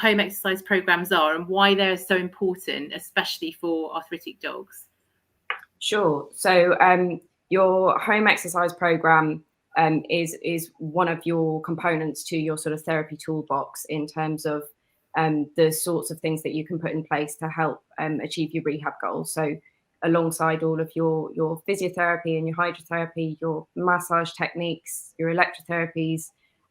home exercise programs are and why they're so important, especially for arthritic dogs? Sure. So your home exercise program is one of your components to your sort of therapy toolbox in terms of the sorts of things that you can put in place to help achieve your rehab goals. So alongside all of your physiotherapy and your hydrotherapy, your massage techniques, your electrotherapies,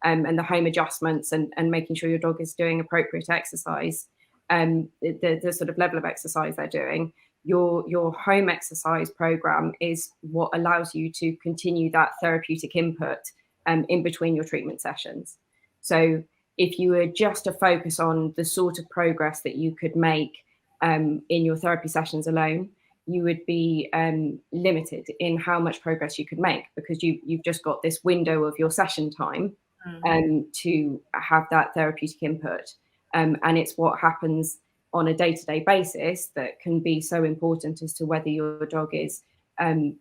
and the home adjustments and making sure your dog is doing appropriate exercise, the sort of level of exercise they're doing. Your home exercise program is what allows you to continue that therapeutic input in between your treatment sessions. So if you were just to focus on the sort of progress that you could make in your therapy sessions alone, you would be limited in how much progress you could make, because you've just got this window of your session time to have that therapeutic input. And it's what happens on a day-to-day basis that can be so important as to whether your dog is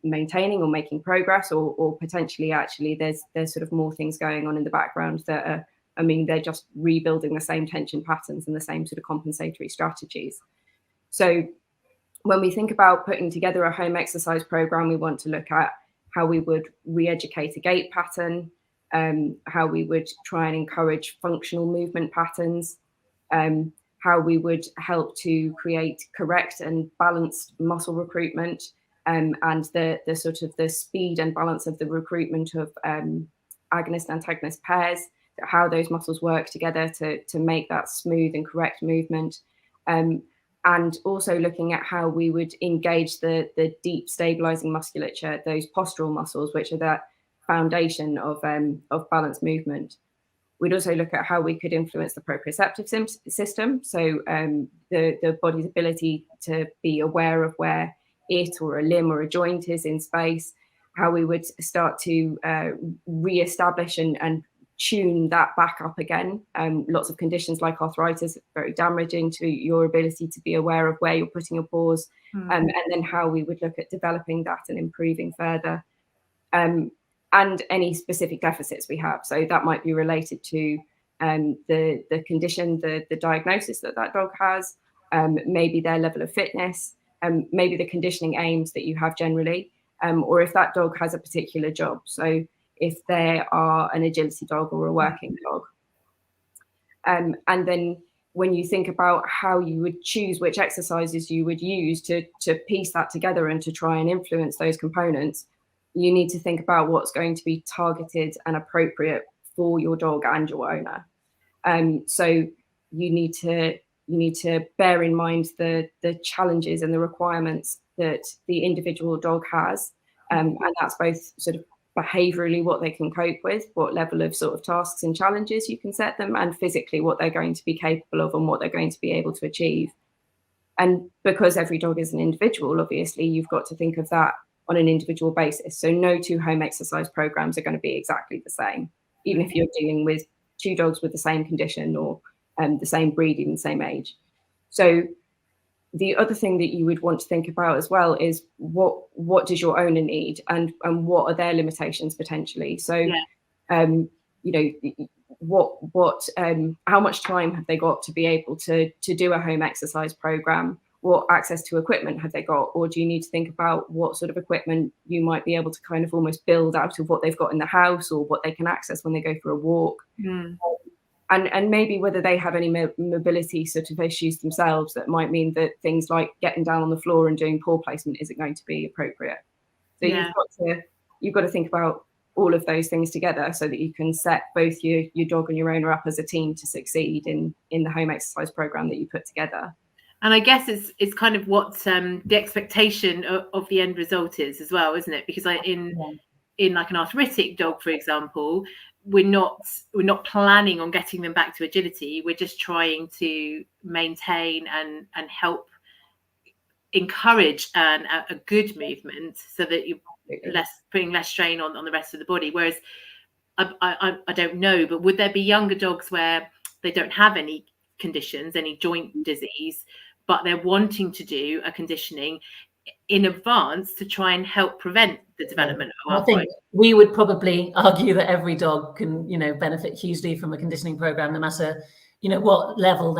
maintaining or making progress, or potentially actually there's sort of more things going on in the background that are, I mean, they're just rebuilding the same tension patterns and the same sort of compensatory strategies. So when we think about putting together a home exercise program, we want to look at how we would re-educate a gait pattern, how we would try and encourage functional movement patterns, how we would help to create correct and balanced muscle recruitment, and the sort of the speed and balance of the recruitment of agonist-antagonist pairs, how those muscles work together to make that smooth and correct movement. And also looking at how we would engage the deep stabilizing musculature, those postural muscles, which are that foundation of balanced movement. We'd also look at how we could influence the proprioceptive system, so the body's ability to be aware of where it or a limb or a joint is in space, how we would start to re-establish and tune that back up again. Lots of conditions like arthritis are very damaging to your ability to be aware of where you're putting your paws, and then how we would look at developing that and improving further. And any specific deficits we have. So that might be related to the condition, the diagnosis that dog has, maybe their level of fitness, maybe the conditioning aims that you have generally, or if that dog has a particular job. So if they are an agility dog or a working dog. And then when you think about how you would choose which exercises you would use to piece that together and to try and influence those components, you need to think about what's going to be targeted and appropriate for your dog and your owner. So you need to bear in mind the challenges and the requirements that the individual dog has, and that's both sort of behaviorally what they can cope with, what level of sort of tasks and challenges you can set them, and physically what they're going to be capable of and what they're going to be able to achieve. And because every dog is an individual, obviously you've got to think of that on an individual basis. So no two home exercise programs are going to be exactly the same, even if you're dealing with two dogs with the same condition or the same breed, even the same age. So the other thing that you would want to think about as well is what does your owner need, and what are their limitations potentially. So you know, how much time have they got to be able to do a home exercise program? What access to equipment have they got? Or do you need to think about what sort of equipment you might be able to kind of almost build out of what they've got in the house or what they can access when they go for a walk? And maybe whether they have any mobility sort of issues themselves that might mean that things like getting down on the floor and doing paw placement isn't going to be appropriate. So you've got to think about all of those things together so that you can set both your dog and your owner up as a team to succeed in the home exercise program that you put together. And I guess it's kind of what the expectation of the end result is as well, isn't it? Because in like an arthritic dog, for example, we're not planning on getting them back to agility. We're just trying to maintain and help encourage a good movement so that you're putting less strain on the rest of the body. Whereas I don't know, but would there be younger dogs where they don't have any conditions, any joint disease, but they're wanting to do a conditioning in advance to try and help prevent the development of arthritis? I think we would probably argue that every dog can, benefit hugely from a conditioning program, no matter, what level